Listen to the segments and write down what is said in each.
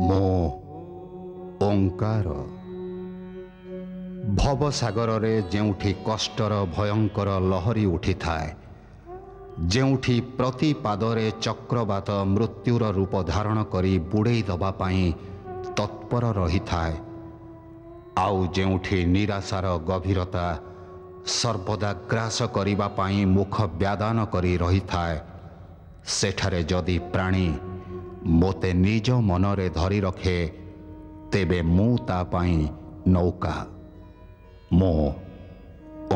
ମୋ ଓଙ୍କାର। ଭବସାଗରରେ ଯେଉଁଠି କଷ୍ଟର ଭୟଙ୍କର ଲହରୀ ଉଠିଥାଏ, ଯେଉଁଠି ପ୍ରତି ପାଦରେ ଚକ୍ରବାତ ମୃତ୍ୟୁର ରୂପ ଧାରଣ କରି ବୁଡ଼େଇ ଦେବା ପାଇଁ ତତ୍ପର ରହିଥାଏ, ଆଉ ଯେଉଁଠି ନିରାଶାର ଗଭୀରତା ସର୍ବଦା ଗ୍ରାସ କରିବା ପାଇଁ ମୁଖ ବ୍ୟାଦାନ କରି ରହିଥାଏ, ସେଠାରେ ଯଦି ପ୍ରାଣୀ ମୋତେ ନିଜ ମନରେ ଧରି ରଖେ, ତେବେ ମୁଁ ତା ପାଇଁ ନୌକା, ମୋ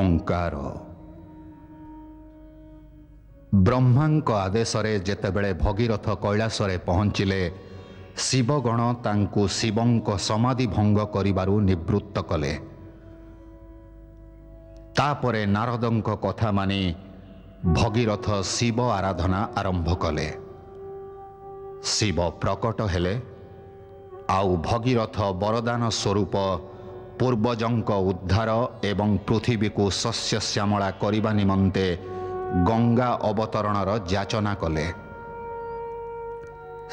ଓଙ୍କାର। ବ୍ରହ୍ମାଙ୍କ ଆଦେଶରେ ଯେତେବେଳେ ଭଗୀରଥ କୈଳାସରେ ପହଞ୍ଚିଲେ, ଶିବଗଣ ତାଙ୍କୁ ଶିବଙ୍କ ସମାଧି ଭଙ୍ଗ କରିବାରୁ ନିବୃତ୍ତ କଲେ। ତାପରେ ନାରଦଙ୍କ କଥା ମାନି ଭଗୀରଥ ଶିବ ଆରାଧନା ଆରମ୍ଭ କଲେ। ଶିବ ପ୍ରକଟ ହେଲେ, ଆଉ ଭଗୀରଥ ବରଦାନ ସ୍ୱରୂପ ପୂର୍ବଜଙ୍କ ଉଦ୍ଧାର ଏବଂ ପୃଥିବୀକୁ ଶସ୍ୟଶ୍ୟାମଳା କରିବା ନିମନ୍ତେ ଗଙ୍ଗା ଅବତରଣର ଯାଚନା କଲେ।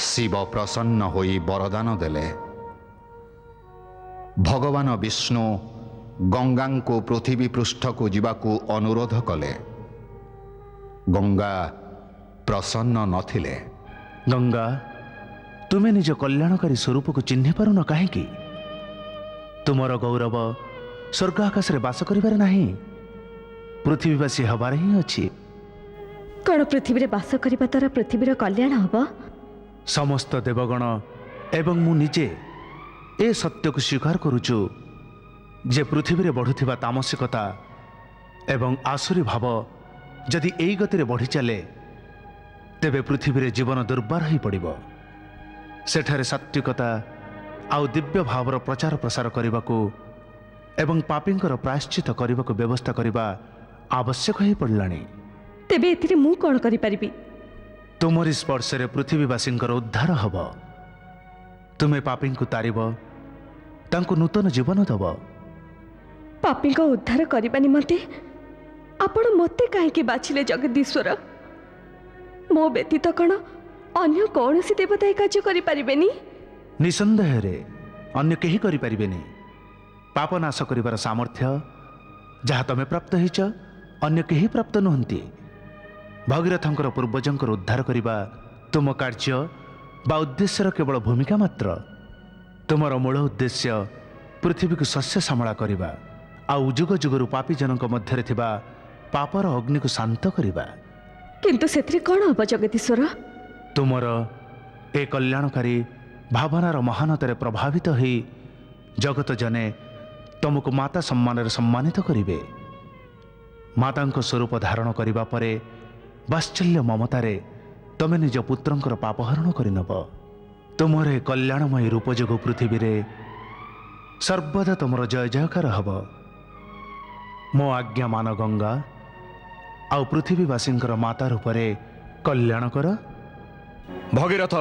ଶିବ ପ୍ରସନ୍ନ ହୋଇ ବରଦାନ ଦେଲେ। ଭଗବାନ ବିଷ୍ଣୁ ଗଙ୍ଗାଙ୍କୁ ପୃଥିବୀ ପୃଷ୍ଠକୁ ଯିବାକୁ ଅନୁରୋଧ କଲେ। ଗଙ୍ଗା ପ୍ରସନ୍ନ ନଥିଲେ। ଗଙ୍ଗା, ତୁମେ ନିଜ କଲ୍ୟାଣକାରୀ ସ୍ୱରୂପକୁ ଚିହ୍ନି ପାରୁନ କାହିଁକି? ତୁମର ଗୌରବ ସ୍ୱର୍ଗ ଆକାଶରେ ବାସ କରିବାରେ ନାହିଁ, ପୃଥିବୀବାସୀ ହେବାରେ ହିଁ ଅଛି। କ'ଣ ପୃଥିବୀରେ ବାସ କରିବା ଦ୍ୱାରା ପୃଥିବୀର କଲ୍ୟାଣ ହେବ? ସମସ୍ତ ଦେବଗଣ ଏବଂ ମୁଁ ନିଜେ ଏ ସତ୍ୟକୁ ସ୍ୱୀକାର କରୁଛୁ ଯେ ପୃଥିବୀରେ ବଢ଼ୁଥିବା ତାମସିକତା ଏବଂ ଆସୁରୀ ଭାବ ଯଦି ଏଇ ଗତିରେ ବଢ଼ି ଚାଲେ, ତେବେ ପୃଥିବୀରେ ଜୀବନ ଦୁର୍ବାର ହୋଇପଡ଼ିବ। ସେଠାରେ ସାତ୍ୱିକତା ଆଉ ଦିବ୍ୟ ଭାବର ପ୍ରଚାର ପ୍ରସାର କରିବାକୁ ଏବଂ ପାପୀଙ୍କର ପ୍ରାୟଶ୍ଚିତ କରିବାକୁ ବ୍ୟବସ୍ଥା କରିବା ଆବଶ୍ୟକ ହୋଇପଡ଼ିଲାଣି। ତେବେ ଏଥିରେ ମୁଁ କ'ଣ କରିପାରିବି? ତୁମରି ସ୍ପର୍ଶରେ ପୃଥିବୀବାସୀଙ୍କର ଉଦ୍ଧାର ହେବ। ତୁମେ ପାପୀଙ୍କୁ ତାରିବ, ତାଙ୍କୁ ନୂତନ ଜୀବନ ଦେବ। ପାପୀଙ୍କ ଉଦ୍ଧାର କରିବା ନିମନ୍ତେ ଆପଣ ମୋତେ କାହିଁକି ବାଛିଲେ ଜଗଦୀଶ୍ୱର? ମୋ ବ୍ୟତୀତ କ'ଣ ଅନ୍ୟ କୌଣସି ଦେବତା ଏ କାର୍ଯ୍ୟ କରିପାରିବେନି? ନିଃସନ୍ଦେହରେ ଅନ୍ୟ କେହି କରିପାରିବେନି। ପାପ ନାଶ କରିବାର ସାମର୍ଥ୍ୟ ଯାହା ତମେ ପ୍ରାପ୍ତ ହେଇଛ, ଅନ୍ୟ କେହି ପ୍ରାପ୍ତ ନୁହନ୍ତି। ଭଗୀରଥଙ୍କର ପୂର୍ବଜଙ୍କର ଉଦ୍ଧାର କରିବା ତୁମ କାର୍ଯ୍ୟ ବା ଉଦ୍ଦେଶ୍ୟର କେବଳ ଭୂମିକା ମାତ୍ର। ତୁମର ମୂଳ ଉଦ୍ଦେଶ୍ୟ ପୃଥିବୀକୁ ଶସ୍ୟ ଶ୍ୟାମଳା କରିବା, ଆଉ ଯୁଗ ଯୁଗରୁ ପାପୀ ଜଣଙ୍କ ମଧ୍ୟରେ ଥିବା ପାପର ଅଗ୍ନିକୁ ଶାନ୍ତ କରିବା। କିନ୍ତୁ ସେଥିରେ କ'ଣ ହେବ ଜଗଦୀଶ୍ୱର? ତୁମର ଏ କଲ୍ୟାଣକାରୀ ଭାବନାର ମହାନତାରେ ପ୍ରଭାବିତ ହୋଇ ଜଗତ ଜନେ ତୁମକୁ ମାତା ସମ୍ମାନରେ ସମ୍ମାନିତ କରିବେ। ମାତାଙ୍କ ସ୍ୱରୂପ ଧାରଣ କରିବା ପରେ ବାତ୍ସଲ୍ୟ ମମତାରେ ତମେ ନିଜ ପୁତ୍ରଙ୍କର ପାପହରଣ କରିନେବ। ତୁମର ଏ କଲ୍ୟାଣମୟୀ ରୂପ ଯୋଗୁଁ ପୃଥିବୀରେ ସର୍ବଦା ତୁମର ଜୟ ଜୟକାର ହେବ। ମୋ ଆଜ୍ଞା ମାନ ଗଙ୍ଗା, ଆଉ ପୃଥିବୀବାସୀଙ୍କର ମାତା ରୂପରେ କଲ୍ୟାଣ କର। ଭଗୀରଥ,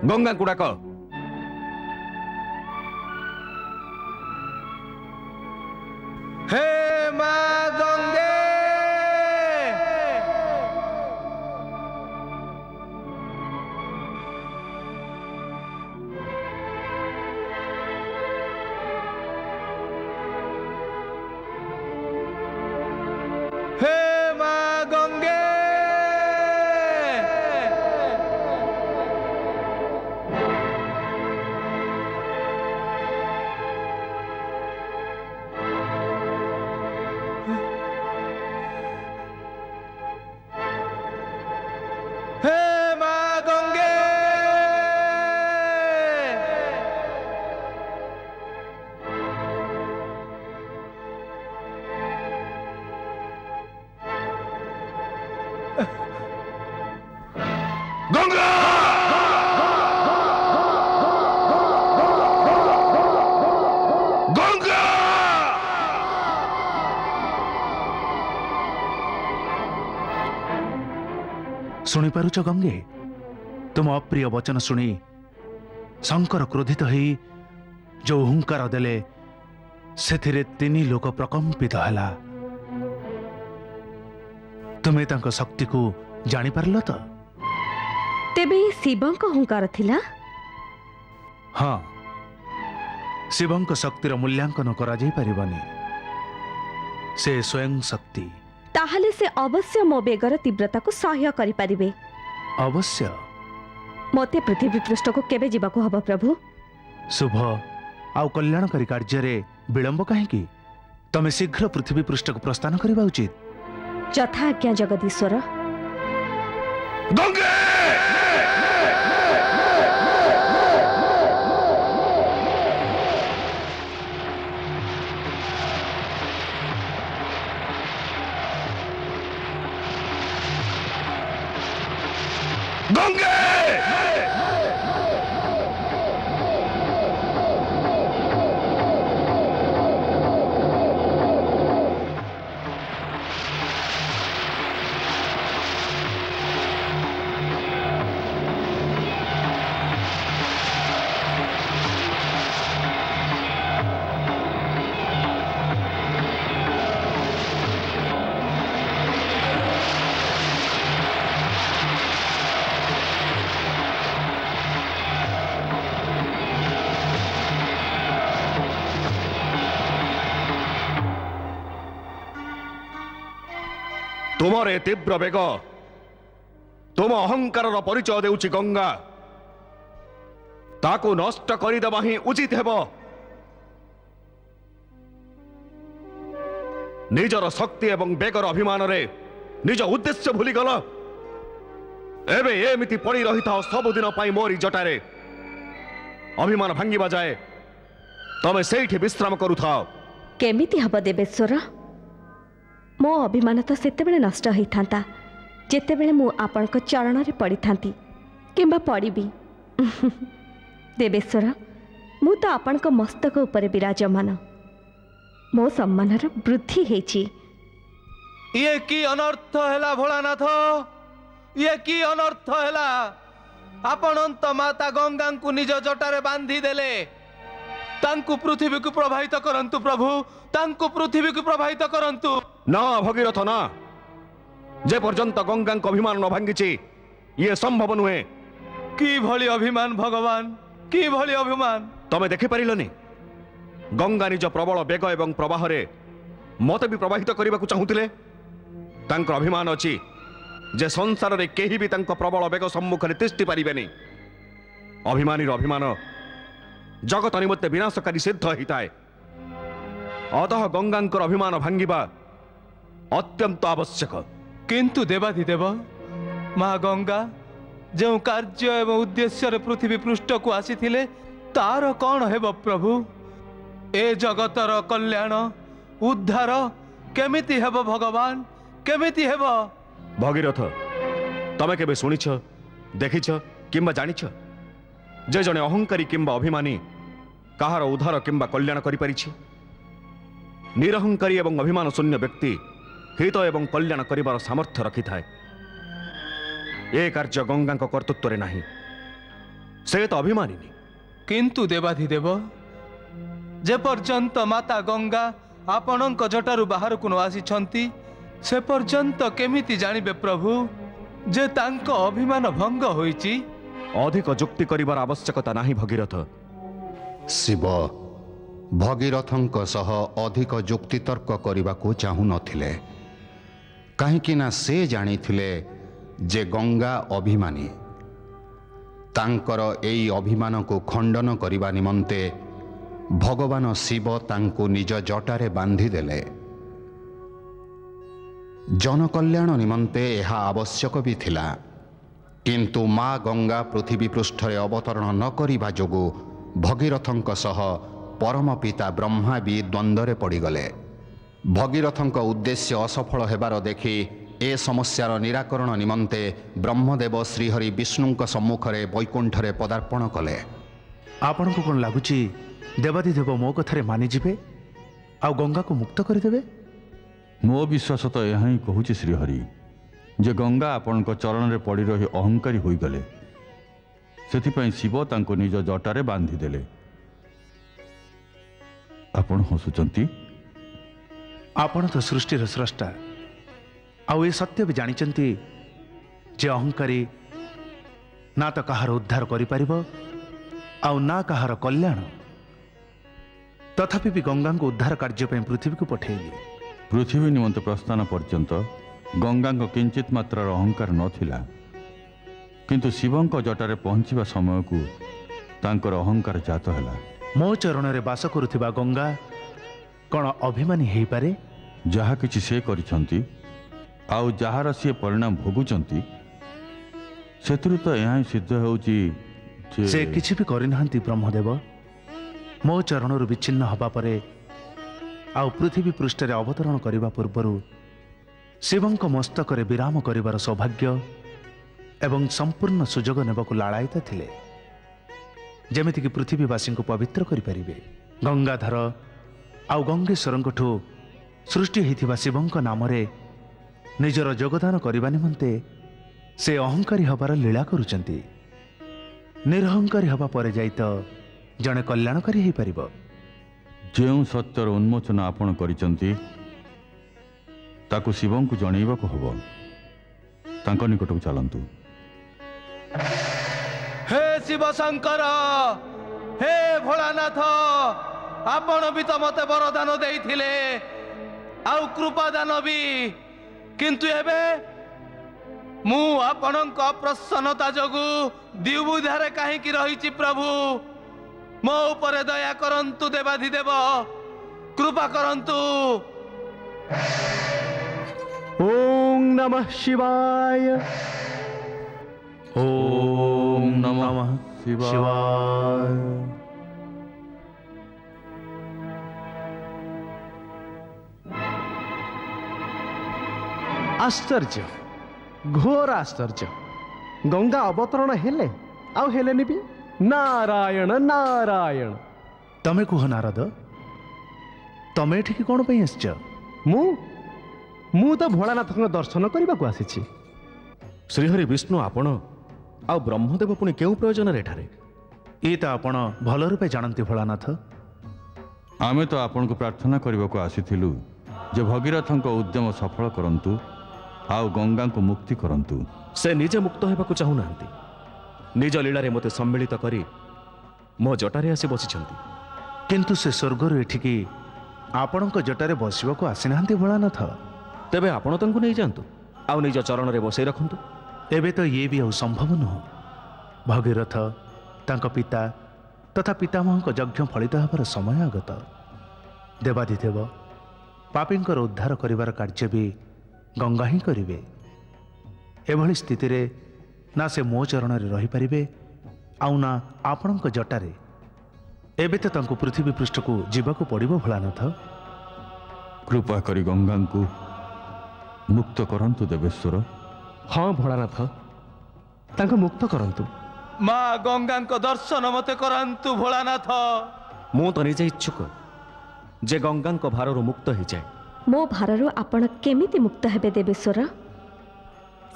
ଗଙ୍ଗାଙ୍କୁ ଡାକ। ହେ ମା ଗଙ୍ଗେ, ହେ ମା ଗଙ୍ଗେ, ହେ ମା ଗଙ୍ଗେ। ଗଙ୍ଗା, ଗଙ୍ଗା। ଶୁଣିପାରୁଛ ଗଙ୍ଗେ? ତୁମ ଅପ୍ରିୟ ବଚନ ଶୁଣି ଶଙ୍କର କ୍ରୋଧିତ ହୋଇ ଯେଉଁ ହୁଙ୍କାର ଦେଲେ, ସେଥିରେ 3 ଲୋକ ପ୍ରକମ୍ପିତ ହେଲା। ତୁମେ ତାଙ୍କ ଶକ୍ତିକୁ ଜାଣିପାରିଲ ତ? ତେବେ ଏ ଶିବଙ୍କ ହୁଙ୍କାର ଥିଲା? ହଁ ଶିବଙ୍କ ଶକ୍ତିର ମୂଲ୍ୟାଙ୍କନ କରାଯାଇ ପାରିବନି। ସେ ସ୍ୱୟଂ ଶକ୍ତି। ତାହେଲେ ସେ ଅବଶ୍ୟ ମୋ ବେଗର ତୀବ୍ରତାକୁ ସହ୍ୟ କରିପାରିବେ। ଅବଶ୍ୟ। ମୋତେ ପୃଥିବୀ ପୃଷ୍ଠକୁ କେବେ ଯିବାକୁ ହବ ପ୍ରଭୁ? ଶୁଭ ଆଉ କଲ୍ୟାଣକାରୀ କାର୍ଯ୍ୟରେ ବିଳମ୍ବ କାହିଁକି? ତମେ ଶୀଘ୍ର ପୃଥିବୀ ପୃଷ୍ଠକୁ ପ୍ରସ୍ଥାନ କରିବା ଉଚିତ। ଯଥା ଆଜ୍ଞା ଜଗଦୀଶ୍ୱର। ଗଙ୍ଗେ! গঙ্গে! ତୁମର ଏ ତୀବ୍ର ବେଗ ତୁମ ଅହଙ୍କାରର ପରିଚୟ ଦେଉଛି ଗଙ୍ଗା। ତାକୁ ନଷ୍ଟ କରିଦେବା ହିଁ ଉଚିତ ହେବ। ନିଜର ଶକ୍ତି ଏବଂ ବେଗର ଅଭିମାନରେ ନିଜ ଉଦ୍ଦେଶ୍ୟ ଭୁଲିଗଲ। ଏବେ ଏମିତି ପଡ଼ି ରହିଥାଅ ସବୁଦିନ ପାଇଁ ମୋରି ଜଟାରେ। ଅଭିମାନ ଭାଙ୍ଗିବା ଯାଏ ତମେ ସେଇଠି ବିଶ୍ରାମ କରୁଥାଅ। କେମିତି ହବ ଦେବେଶ୍ୱର? ମୋ ଅଭିମାନ ତ ସେତେବେଳେ ନଷ୍ଟ ହୋଇଥାନ୍ତା ଯେତେବେଳେ ମୁଁ ଆପଣଙ୍କ ଚରଣରେ ପଡ଼ିଥାନ୍ତି କିମ୍ବା ପଡ଼ିବି। ଦେବେଶ୍ୱର, ମୁଁ ତ ଆପଣଙ୍କ ମସ୍ତକ ଉପରେ ବିରାଜମାନ। ମୋ ସମ୍ମାନର ବୃଦ୍ଧି ହେଇଛି। ଇଏ କି ଅନର୍ଥ ହେଲା ଭୋଳାନାଥ? ଇଏ କି ଅନର୍ଥ ହେଲା? ଆପଣନ୍ତ ମାତା ଗଙ୍ଗାଙ୍କୁ ନିଜ ଜଟାରେ ବାନ୍ଧି ଦେଲେ। ତାଙ୍କୁ ପୃଥିବୀକୁ ପ୍ରବାହିତ କରନ୍ତୁ ପ୍ରଭୁ, ତାଙ୍କୁ ପୃଥିବୀକୁ ପ୍ରବାହିତ କରନ୍ତୁ। ନା ଭଗୀରଥ ନା, ଯେ ପର୍ଯ୍ୟନ୍ତ ଗଙ୍ଗାଙ୍କ ଅଭିମାନ ନ ଭାଙ୍ଗିଛି ଇଏ ସମ୍ଭବ ନୁହେଁ। କିଭଳି ଅଭିମାନ ଭଗବାନ, କିଭଳି ଅଭିମାନ! ତମେ ଦେଖିପାରିଲନି ଗଙ୍ଗା ନିଜ ପ୍ରବଳ ବେଗ ଏବଂ ପ୍ରବାହରେ ମତେ ବି ପ୍ରବାହିତ କରିବାକୁ ଚାହୁଁଥିଲେ। ତାଙ୍କର ଅଭିମାନ ଅଛି ଯେ ସଂସାରରେ କେହି ବି ତାଙ୍କ ପ୍ରବଳ ବେଗ ସମ୍ମୁଖରେ ତିଷ୍ଠି ପାରିବେନି। ଅଭିମାନୀର ଅଭିମାନ ଜଗତ ନିମନ୍ତେ ବିନାଶକାରୀ ସିଦ୍ଧ ହୋଇଥାଏ। ଅତଃ ଗଙ୍ଗାଙ୍କର ଅଭିମାନ ଭାଙ୍ଗିବା ଅତ୍ୟନ୍ତ ଆବଶ୍ୟକ। କିନ୍ତୁ ଦେବାଧିଦେବ, ମା ଗଙ୍ଗା ଯେଉଁ କାର୍ଯ୍ୟ ଏବଂ ଉଦ୍ଦେଶ୍ୟରେ ପୃଥିବୀ ପୃଷ୍ଠକୁ ଆସିଥିଲେ ତାର କ'ଣ ହେବ ପ୍ରଭୁ? ଏ ଜଗତର କଲ୍ୟାଣ ଉଦ୍ଧାର କେମିତି ହେବ ଭଗବାନ, କେମିତି ହେବ? ଭଗୀରଥ, ତମେ କେବେ ଶୁଣିଛ, ଦେଖିଛ କିମ୍ବା ଜାଣିଛ ଯେ ଜଣେ ଅହଙ୍କାରୀ କିମ୍ବା ଅଭିମାନୀ କାହାର ଉଦ୍ଧାର କିମ୍ବା କଲ୍ୟାଣ କରିପାରିଛି? ନିରହଙ୍କାରୀ ଏବଂ ଅଭିମାନ ଶୂନ୍ୟ ବ୍ୟକ୍ତି ହିତ ଏବଂ କଲ୍ୟାଣ କରିବାର ସାମର୍ଥ୍ୟ ରଖିଥାଏ। ଏ କାର୍ଯ୍ୟ ଗଙ୍ଗାଙ୍କ କର୍ତ୍ତୃତ୍ୱରେ ନାହିଁ। ସେ ତ ଅଭିମାନିନୀ। କିନ୍ତୁ ଦେବାଧିଦେବ, ଯେ ପର୍ଯ୍ୟନ୍ତ ମାତା ଗଙ୍ଗା ଆପଣଙ୍କ ଜଟାରୁ ବାହାରକୁ ନ ଆସିଛନ୍ତି ସେ ପର୍ଯ୍ୟନ୍ତ କେମିତି ଜାଣିବେ ପ୍ରଭୁ ଯେ ତାଙ୍କ ଅଭିମାନ ଭଙ୍ଗ ହୋଇଛି? ଅଧିକ ଯୁକ୍ତି କରିବାର ଆବଶ୍ୟକତା ନାହିଁ ଭଗୀରଥ। ଶିବ ଭଗୀରଥଙ୍କ ସହ ଅଧିକ ଯୁକ୍ତିତର୍କ କରିବାକୁ ଚାହୁଁନଥିଲେ, କାହିଁକି ନା ସେ ଜାଣିଥିଲେ ଯେ ଗଙ୍ଗା ଅଭିମାନୀ। ତାଙ୍କର ଏହି ଅଭିମାନକୁ ଖଣ୍ଡନ କରିବା ନିମନ୍ତେ ଭଗବାନ ଶିବ ତାଙ୍କୁ ନିଜ ଜଟାରେ ବାନ୍ଧିଦେଲେ। ଜନକଲ୍ୟାଣ ନିମନ୍ତେ ଏହା ଆବଶ୍ୟକ ବି ଥିଲା, କିନ୍ତୁ ମା ଗଙ୍ଗା ପୃଥିବୀ ପୃଷ୍ଠରେ ଅବତରଣ ନ କରିବା ଯୋଗୁଁ ଭଗୀରଥଙ୍କ ସହ ପରମ ପିତା ବ୍ରହ୍ମା ବି ଦ୍ୱନ୍ଦ୍ୱରେ ପଡ଼ିଗଲେ। ଭଗୀରଥଙ୍କ ଉଦ୍ଦେଶ୍ୟ ଅସଫଳ ହେବାର ଦେଖି ଏ ସମସ୍ୟାର ନିରାକରଣ ନିମନ୍ତେ ବ୍ରହ୍ମଦେବ ଶ୍ରୀହରି ବିଷ୍ଣୁଙ୍କ ସମ୍ମୁଖରେ ବୈକୁଣ୍ଠରେ ପଦାର୍ପଣ କଲେ। ଆପଣଙ୍କୁ କ'ଣ ଲାଗୁଛି ଦେବାଧିଦେବ ମୋ କଥାରେ ମାନିଯିବେ ଆଉ ଗଙ୍ଗାକୁ ମୁକ୍ତ କରିଦେବେ? ମୋ ବିଶ୍ୱାସ ତ ଏହା ହିଁ କହୁଛି ଶ୍ରୀହରି, ଯେ ଗଙ୍ଗା ଆପଣଙ୍କ ଚରଣରେ ପଡ଼ି ରହି ଅହଙ୍କାରୀ ହୋଇଗଲେ। ସେଥିପାଇଁ ଶିବ ତାଙ୍କୁ ନିଜ ଜଟାରେ ବାନ୍ଧିଦେଲେ। ଆପଣ ହସୁଛନ୍ତି? ଆପଣ ତ ସୃଷ୍ଟିର ସ୍ରଷ୍ଟା, ଆଉ ଏ ସତ୍ୟ ବି ଜାଣିଛନ୍ତି ଯେ ଅହଙ୍କାରୀ ନା ତ କାହାର ଉଦ୍ଧାର କରିପାରିବ ଆଉ ନା କାହାର କଲ୍ୟାଣ। ତଥାପି ବି ଗଙ୍ଗାଙ୍କୁ ଉଦ୍ଧାର କାର୍ଯ୍ୟ ପାଇଁ ପୃଥିବୀକୁ ପଠାଇଲି। ପୃଥିବୀ ନିମନ୍ତେ ପ୍ରସ୍ଥାନ ପର୍ଯ୍ୟନ୍ତ ଗଙ୍ଗାଙ୍କ କିଞ୍ଚିତ ମାତ୍ରାର ଅହଙ୍କାର ନଥିଲା, କିନ୍ତୁ ଶିବଙ୍କ ଜଟାରେ ପହଞ୍ଚିବା ସମୟକୁ ତାଙ୍କର ଅହଙ୍କାର ଜାତ ହେଲା। ମୋ ଚରଣରେ ବାସ କରୁଥିବା ଗଙ୍ଗା କ'ଣ ଅଭିମାନୀ ହେଇପାରେ? ଯାହା କିଛି ସେ କରିଛନ୍ତି ଆଉ ଯାହାର ସିଏ ପରିଣାମ ଭୋଗୁଛନ୍ତି, ସେଥିରୁ ତ ଏହା ହିଁ ସିଦ୍ଧ ହେଉଛି ଯେ ସେ କିଛି ବି କରିନାହାନ୍ତି ବ୍ରହ୍ମଦେବ। ମୋ ଚରଣରୁ ବିଚ୍ଛିନ୍ନ ହେବା ପରେ ଆଉ ପୃଥିବୀ ପୃଷ୍ଠରେ ଅବତରଣ କରିବା ପୂର୍ବରୁ ଶିବଙ୍କ ମସ୍ତକରେ ବିରାମ କରିବାର ସୌଭାଗ୍ୟ ଏବଂ ସମ୍ପୂର୍ଣ୍ଣ ସୁଯୋଗ ନେବାକୁ ଲାଳାୟିତ ଥିଲେ, ଯେମିତିକି ପୃଥିବୀବାସୀଙ୍କୁ ପବିତ୍ର କରିପାରିବେ। ଗଙ୍ଗାଧର ଆଉ ଗଙ୍ଗେଶ୍ୱରଙ୍କଠୁ ସୃଷ୍ଟି ହୋଇଥିବା ଶିବଙ୍କ ନାମରେ ନିଜର ଯୋଗଦାନ କରିବା ନିମନ୍ତେ ସେ ଅହଙ୍କାରୀ ହେବାର ଲୀଳା କରୁଛନ୍ତି। ନିରହଙ୍କାରୀ ହେବା ପରେ ଯାଇ ତ ଜଣେ କଲ୍ୟାଣକାରୀ ହେଇପାରିବ। ଯେଉଁ ସତ୍ୟର ଉନ୍ମୋଚନ ଆପଣ କରିଛନ୍ତି ତାକୁ ଶିବଙ୍କୁ ଜଣେଇବାକୁ ହେବ। ତାଙ୍କ ନିକଟକୁ ଚାଲନ୍ତୁ। ହେ ଶିବ ଶଙ୍କର, ହେ ଭୋଳାନାଥ, ଆପଣ ବି ତ ମତେ ବରଦାନ ଦେଇଥିଲେ ଆଉ କୃପାଦାନ ବି, କିନ୍ତୁ ଏବେ ମୁଁ ଆପଣଙ୍କ ପ୍ରସନ୍ନତା ଯୋଗୁଁ ଦ୍ୱିବୁଧାରେ କାହିଁକି ରହିଛି ପ୍ରଭୁ? ମୋ ଉପରେ ଦୟା କରନ୍ତୁ ଦେବାଧିଦେବ, କୃପା କରନ୍ତୁ। ଓಂ ନମଃ ଶିବାୟ। ଓಂ ନମଃ ଶିବାୟ। ଆଶ୍ଚର୍ଯ୍ୟ, ଘୋର ଆଶ୍ଚର୍ଯ୍ୟ। ଗଙ୍ଗା ଅବତରଣ ହେଲେ ଆଉ ହେଲେନି ବି। ନାରାୟଣ ନାରାୟଣ। ତମେ କୁହ ନାରଦ, ତମେ ଏଠିକି କ'ଣ ପାଇଁ ଆସିଛ? ମୁଁ ତ ଭୋଳାନାଥଙ୍କ ଦର୍ଶନ କରିବାକୁ ଆସିଛି। ଶ୍ରୀହରି ବିଷ୍ଣୁ ଆପଣ ଆଉ ବ୍ରହ୍ମଦେବ ପୁଣି କେଉଁ ପ୍ରୟୋଜନରେ ଏଠାରେ? ଇଏ ତ ଆପଣ ଭଲ ରୂପେ ଜାଣନ୍ତି ଭୋଳାନାଥ। ଆମେ ତ ଆପଣଙ୍କୁ ପ୍ରାର୍ଥନା କରିବାକୁ ଆସିଥିଲୁ ଯେ ଭଗୀରଥଙ୍କ ଉଦ୍ୟମ ସଫଳ କରନ୍ତୁ ଆଉ ଗଙ୍ଗାଙ୍କୁ ମୁକ୍ତି କରନ୍ତୁ। ସେ ନିଜେ ମୁକ୍ତ ହେବାକୁ ଚାହୁଁନାହାନ୍ତି, ନିଜ ଲୀଳାରେ ମୋତେ ସମ୍ମିଳିତ କରି ମୋ ଜଟାରେ ଆସି ବସିଛନ୍ତି। କିନ୍ତୁ ସେ ସ୍ୱର୍ଗରୁ ଏଠିକି ଆପଣଙ୍କ ଜଟାରେ ବସିବାକୁ ଆସିନାହାନ୍ତି ଭୋଳାନାଥ। ତେବେ ଆପଣ ତାଙ୍କୁ ନେଇଯାଆନ୍ତୁ ଆଉ ନିଜ ଚରଣରେ ବସାଇ ରଖନ୍ତୁ। ଏବେ ତ ଇଏ ବି ଆଉ ସମ୍ଭବ ନୁହଁ। ଭଗୀରଥ, ତାଙ୍କ ପିତା ତଥା ପିତାମହଙ୍କ ଯଜ୍ଞ ଫଳିତ ହେବାର ସମୟ ଆଗତ। ଦେବାଧିଦେବ ପାପୀଙ୍କର ଉଦ୍ଧାର କରିବାର କାର୍ଯ୍ୟ ବି ଗଙ୍ଗା ହିଁ କରିବେ। ଏଭଳି ସ୍ଥିତିରେ ନା ସେ ମୋ ଚରଣରେ ରହିପାରିବେ ଆଉ ନା ଆପଣଙ୍କ ଜଟାରେ। ଏବେ ତ ତାଙ୍କୁ ପୃଥିବୀ ପୃଷ୍ଠକୁ ଯିବାକୁ ପଡ଼ିବ ଭୋଳାନାଥ। କୃପା କରି ଗଙ୍ଗାଙ୍କୁ ମୁକ୍ତ କରନ୍ତୁ ଦେବେଶ୍ୱର। ହଁ ଭୋଳାନାଥ, ତାଙ୍କୁ ମୁକ୍ତ କରନ୍ତୁ। ମା ଗଙ୍ଗାଙ୍କ ଦର୍ଶନ ମତେ କରାନ୍ତୁ ଭୋଳାନାଥ। ମୁଁ ତ ନିଜେ ଇଚ୍ଛୁକ ଯେ ଗଙ୍ଗାଙ୍କ ଭାରରୁ ମୁକ୍ତ ହେଇଯାଏ। ମୋ ଭାରରୁ ଆପଣ କେମିତି ମୁକ୍ତ ହେବେ ଦେବେଶ୍ୱର?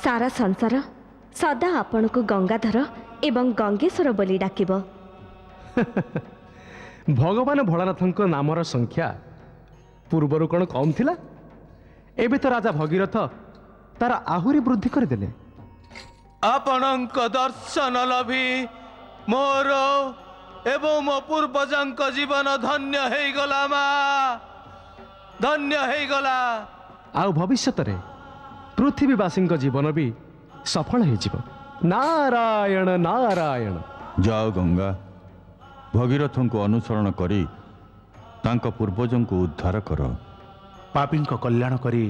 ସାରା ସଂସାର ସଦା ଆପଣଙ୍କୁ ଗଙ୍ଗାଧର ଏବଂ ଗଙ୍ଗେଶ୍ୱର ବୋଲି ଡାକିବ। ଭଗବାନ ଭୋଳାନାଥଙ୍କ ନାମର ସଂଖ୍ୟା ପୂର୍ବରୁ କ'ଣ କମ୍ ଥିଲା? ଏବେ ତ ରାଜା ଭଗୀରଥ ତାର ଆହୁରି ବୃଦ୍ଧି କରିଦେଲେ। ଆପଣଙ୍କ ଦର୍ଶନ ଲଭି ମୋର ଏବଂ ମୋ ପୂର୍ବଜଙ୍କ ଜୀବନ ଧନ୍ୟ ହେଇଗଲା ମା, ଧନ୍ୟ ହେଇଗଲା। ଆଉ ଭବିଷ୍ୟତରେ ପୃଥିବୀବାସୀଙ୍କ ଜୀବନ ବି ସଫଳ ହେଇଯିବ। ନାରାୟଣ ନାରାୟଣ। ଯାଅ ଗଙ୍ଗା, ଭଗୀରଥଙ୍କୁ ଅନୁସରଣ କରି ତାଙ୍କ ପୂର୍ବଜଙ୍କୁ ଉଦ୍ଧାର କର। ପାପୀଙ୍କ କଲ୍ୟାଣ କରି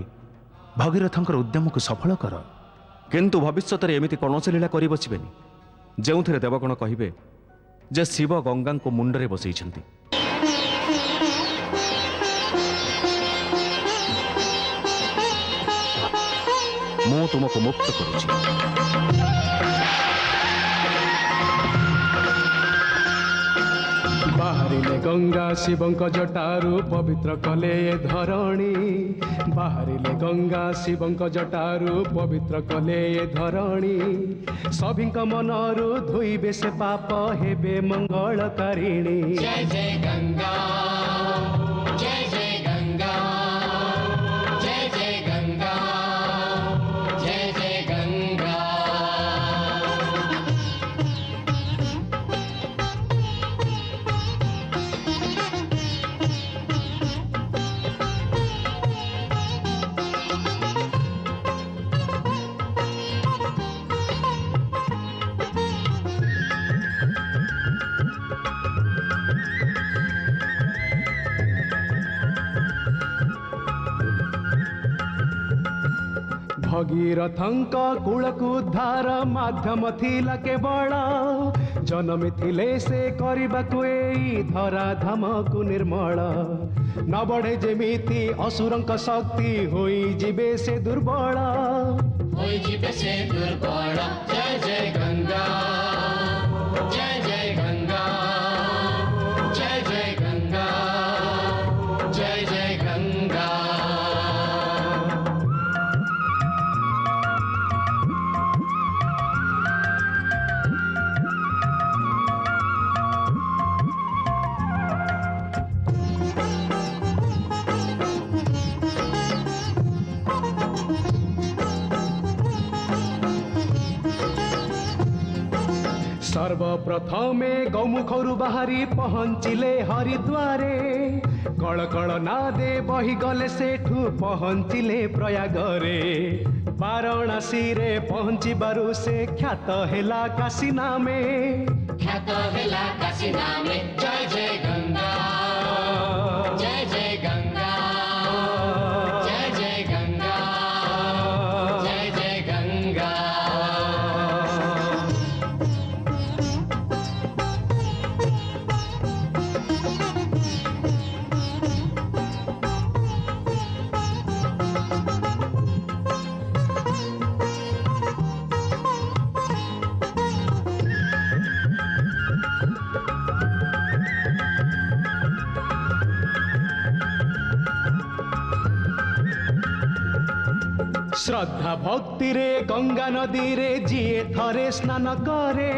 ଭଗୀରଥଙ୍କର ଉଦ୍ୟମକୁ ସଫଳ କର। କିନ୍ତୁ ଭବିଷ୍ୟତରେ ଏମିତି କୌଣସି ଲୀଳା କରି ବସିବେନି ଯେଉଁଥିରେ ଦେବଗଣ କହିବେ ଯେ ଶିବ ଗଙ୍ଗାଙ୍କୁ ମୁଣ୍ଡରେ ବସେଇଛନ୍ତି। ମୁଁ ତୁମକୁ ମୁକ୍ତ କରୁଛି। ବାହାରିଲେ ଗଙ୍ଗା ଶିବଙ୍କ ଜଟାରୁ ପବିତ୍ର କଲେ ଏ ଧରଣୀ। ବାହାରିଲେ ଗଙ୍ଗା ଶିବଙ୍କ ଜଟାରୁ ପବିତ୍ର କଲେ ଏ ଧରଣୀ। ସଭିଙ୍କ ମନରୁ ଧୋଇବେ ସେ ପାପ, ହେବେ ମଙ୍ଗଳକାରିଣୀ। जय जय गंगा, जय जय गंगा, जय जय गंगा, जय जय गंगा। भगीरथଙ୍କ କୂଳକୁ ଉଦ୍ଧାର ମାଧ୍ୟମ ଥିଲା କେବଳ ଜନମି ଥିଲେ ସେ କରିବାକୁ ଏଇ ଧରାଧାମକୁ ନିର୍ମଳ ନ ବଢ଼େ ଯେମିତି ଅସୁରଙ୍କ ଶକ୍ତି ହୋଇଯିବେ ସେ ଦୁର୍ବଳ होई जीवे से दुर्बल जय जय गंगा जय जय गंगा जय जय गंगा जय जय गंगा ସର୍ବପ୍ରଥମେ ଗୌମୁଖରୁ ବାହାରି ପହଞ୍ଚିଲେ ହରିଦ୍ୱାରେ କଳକଳ ନାଦେ ବହିଗଲେ ସେଠୁ ପହଞ୍ଚିଲେ ପ୍ରୟାଗରେ ବାରାଣସୀରେ ପହଞ୍ଚିବାରୁ ସେ ଖ୍ୟାତ ହେଲା କାଶୀ ନାମେ ख्यात हेला काशी नामे जय जय गंगा जय जय गंगा जय जय गंगा जय जय गंगा ଶ୍ରଦ୍ଧା ଭକ୍ତିରେ ଗଙ୍ଗା ନଦୀରେ ଯିଏ ଥରେ ସ୍ନାନ କରେ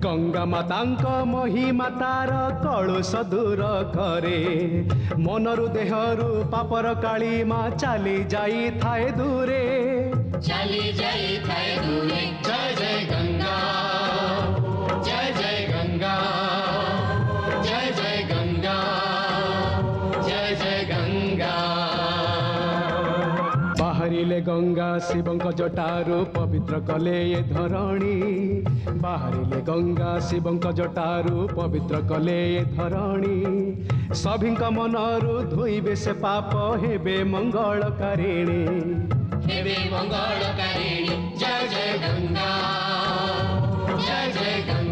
ଗଙ୍ଗା ମାତାଙ୍କ ମହିମା ତାର କଳୁଷ ଦୂର କରେ ମନରୁ ଦେହରୁ ପାପର କାଳିମା ଚାଲି ଯାଇଥାଏ ଦୂରେ चली जाई थाए दूरे जय जय गंगा जय जय गंगा जय जय गंगा जय जय गंगा ବାହାରିଲେ ଗଙ୍ଗା ଶିବଙ୍କ ଜଟାରୁ ପବିତ୍ର କଲେ ଏ ଧରଣୀ ବାହାରିଲେ ଗଙ୍ଗା ଶିବଙ୍କ ଜଟାରୁ ପବିତ୍ର କଲେ ଏ ଧରଣୀ ସଭିଙ୍କ ମନରୁ ଧୋଇବେ ସେ ପାପ ହେବେ ମଙ୍ଗଳକାରିଣୀ हेवे मंगलकारिणी जय जय गंगा जय जय गंगा